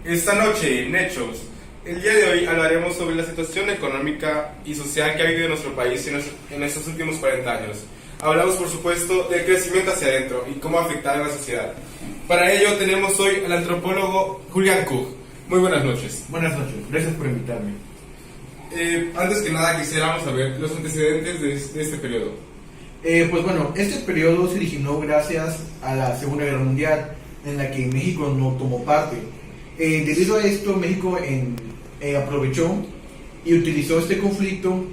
Esta noche, en Hechos, el día de hoy hablaremos sobre la situación económica y social que ha vivido nuestro país en estos últimos 40 años. Hablamos, por supuesto, del crecimiento hacia adentro y cómo ha afectado a la sociedad. Para ello tenemos hoy al antropólogo Julián Kug. Muy buenas noches. Buenas noches, gracias por invitarme. Antes que nada quisiéramos saber los antecedentes de este periodo. Pues bueno, este periodo se originó gracias a la Segunda Guerra Mundial, en la que México no tomó parte. Debido a esto, México aprovechó y utilizó este conflicto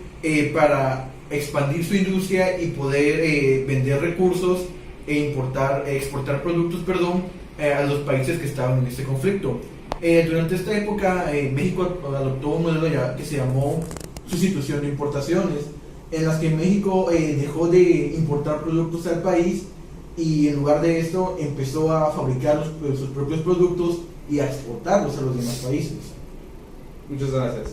para expandir su industria y poder vender recursos exportar productos, a los países que estaban en este conflicto. Durante esta época, México adoptó un modelo que se llamó sustitución de importaciones, en las que México dejó de importar productos al país y en lugar de esto empezó a fabricar sus propios productos y a exportarlos a los demás países. Muchas gracias.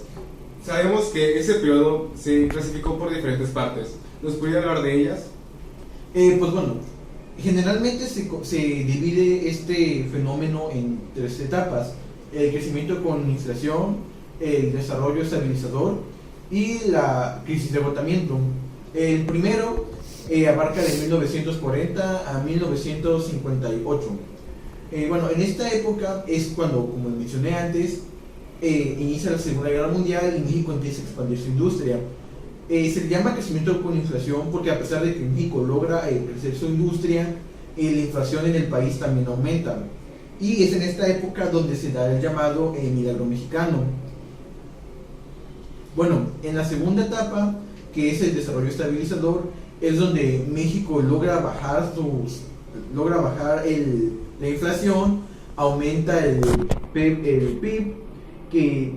Sabemos que ese periodo se clasificó por diferentes partes. ¿Nos podría hablar de ellas? Pues bueno, generalmente se divide este fenómeno en tres etapas: el crecimiento con inflación, el desarrollo estabilizador y la crisis de agotamiento. El primero abarca de 1940 a 1958. Bueno, en esta época es cuando, como mencioné antes, inicia la Segunda Guerra Mundial y México empieza a expandir su industria. Se le llama crecimiento con inflación porque, a pesar de que México logra crecer su industria, la inflación en el país también aumenta. Y es en esta época donde se da el llamado milagro mexicano. Bueno, en la segunda etapa, que es el desarrollo estabilizador, es donde México logra bajar la inflación, aumenta el PIB, que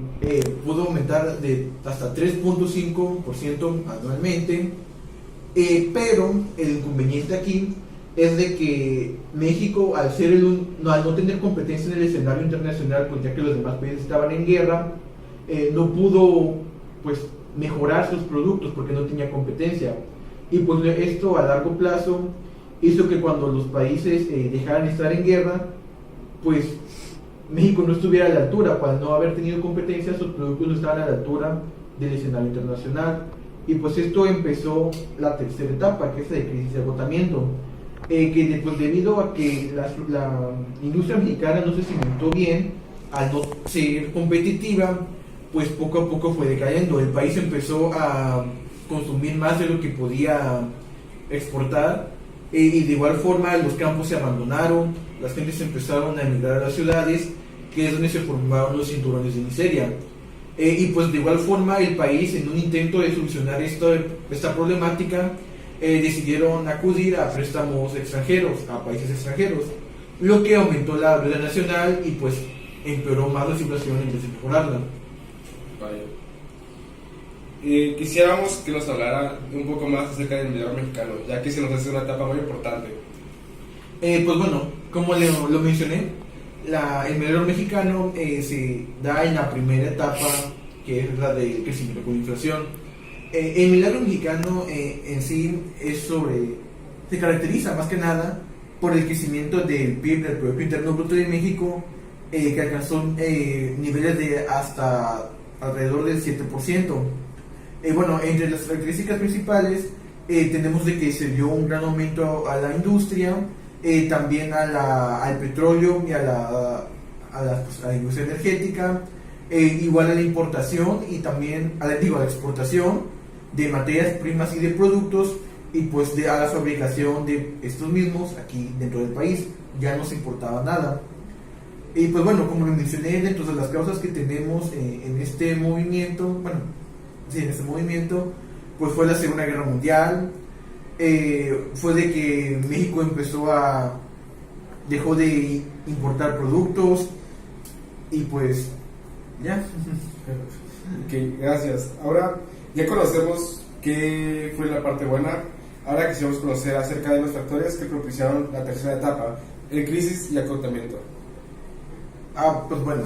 pudo aumentar de hasta 3.5% anualmente, pero el inconveniente aquí es de que México, al no tener competencia en el escenario internacional, pues ya que los demás países estaban en guerra, no pudo pues mejorar sus productos porque no tenía competencia, y pues esto a largo plazo hizo que cuando los países dejaran de estar en guerra, pues México no estuviera a la altura. Para no haber tenido competencia, sus productos no estaban a la altura del escenario internacional, y pues esto empezó la tercera etapa, que es la de crisis de agotamiento, que pues debido a que la industria mexicana no se cimentó bien, al no ser competitiva, pues poco a poco fue decayendo. El país empezó a consumir más de lo que podía exportar, y de igual forma los campos se abandonaron, las gentes empezaron a emigrar a las ciudades, que es donde se formaron los cinturones de miseria. Y pues de igual forma el país, en un intento de solucionar esta problemática, decidieron acudir a préstamos extranjeros, a países extranjeros, lo que aumentó la deuda nacional y pues empeoró más la situación en vez de mejorarla. Vaya. Quisiéramos que nos hablara un poco más acerca del milagro mexicano, ya que se nos hace una etapa muy importante. Pues bueno, como lo mencioné, el milagro mexicano se da en la primera etapa, que es la del crecimiento con inflación. El milagro mexicano en sí se caracteriza más que nada por el crecimiento del PIB, del Producto Interno Bruto de México, que alcanzó niveles de hasta alrededor del 7%. Bueno, entre las características principales tenemos de que se dio un gran aumento a la industria, también al petróleo y a la industria energética, igual a la importación y también a la exportación de materias primas y de productos, y pues a la fabricación de estos mismos aquí dentro del país. Ya no se importaba nada. Y pues bueno, como lo mencioné, dentro de las causas que tenemos en este movimiento, pues fue la Segunda Guerra Mundial, fue de que México dejó de importar productos, y pues ya. Ok, gracias. Ahora ya conocemos qué fue la parte buena. Ahora quisiéramos conocer acerca de los factores que propiciaron la tercera etapa, el crisis y agotamiento. Pues bueno,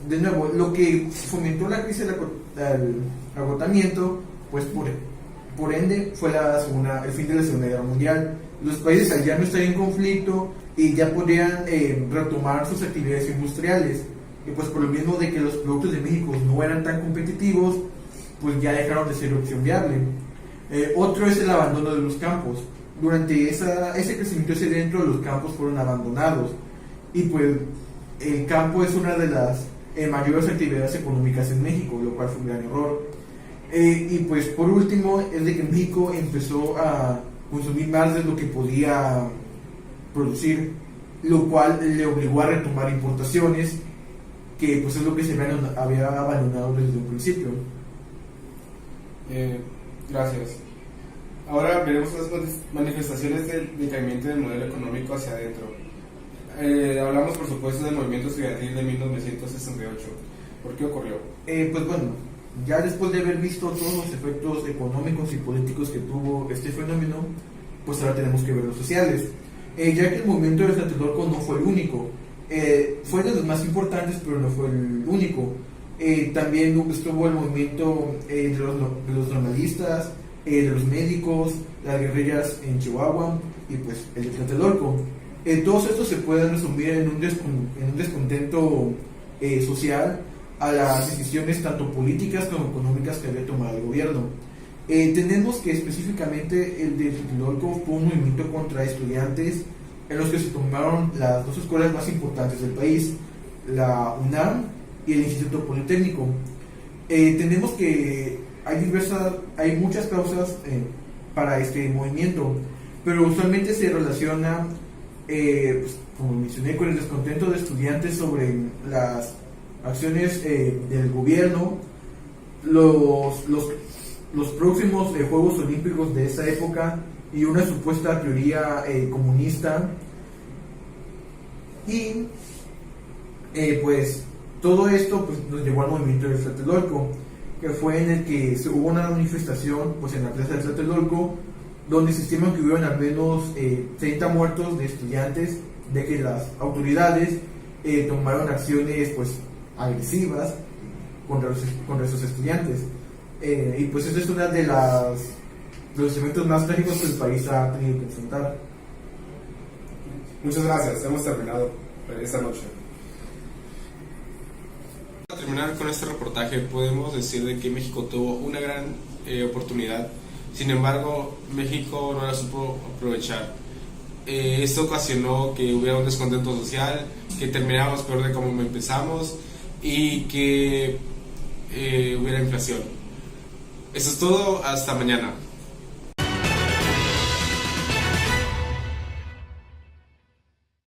de nuevo, lo que fomentó la crisis del agotamiento, pues por ende fue el fin de la Segunda Guerra Mundial. Los países, al ya no estar en conflicto, y ya podrían retomar sus actividades industriales. Y pues por lo mismo de que los productos de México no eran tan competitivos, pues ya dejaron de ser opción viable. Otro es el abandono de los campos. Durante ese crecimiento hacia dentro, los campos fueron abandonados, y pues el campo es una de las mayores actividades económicas en México, lo cual fue un gran error. Y pues por último es de que México empezó a consumir más de lo que podía producir, lo cual le obligó a retomar importaciones, que pues es lo que se había abandonado desde un principio. Gracias. Ahora veremos las manifestaciones del decaimiento del modelo económico hacia adentro. Hablamos por supuesto del movimiento estudiantil de 1968. ¿Por qué ocurrió? Pues bueno, ya después de haber visto todos los efectos económicos y políticos que tuvo este fenómeno, pues ahora tenemos que ver los sociales. Ya que el movimiento de Tlatelolco no fue el único, fue de los más importantes, pero no fue el único. También estuvo el movimiento de los normalistas, de los médicos, las guerrillas en Chihuahua y pues el de Tlatelolco. Todos estos se pueden resumir en un descontento social a las decisiones tanto políticas como económicas que había tomado el gobierno. Tenemos que específicamente el de Tlatelolco fue un movimiento contra estudiantes en los que se tomaron las dos escuelas más importantes del país, la UNAM y el Instituto Politécnico. Tenemos que hay muchas causas para este movimiento, pero usualmente se relaciona, pues, como mencioné, con el descontento de estudiantes sobre las acciones del gobierno, los próximos Juegos Olímpicos de esa época y una supuesta teoría comunista, y pues todo esto pues, nos llevó al movimiento de Tlatelolco, que fue en el que hubo una manifestación pues, en la plaza de Tlatelolco, donde se estima que hubieron al menos 30 muertos de estudiantes, de que las autoridades tomaron acciones pues, agresivas contra esos estudiantes. Y pues eso es una de los eventos más trágicos que el país ha tenido que enfrentar. Muchas gracias, hemos terminado esta noche. Para terminar con este reportaje, podemos decir de que México tuvo una gran oportunidad. Sin embargo, México no la supo aprovechar. Esto ocasionó que hubiera un descontento social, que termináramos peor de como empezamos y que hubiera inflación. Eso es todo, hasta mañana.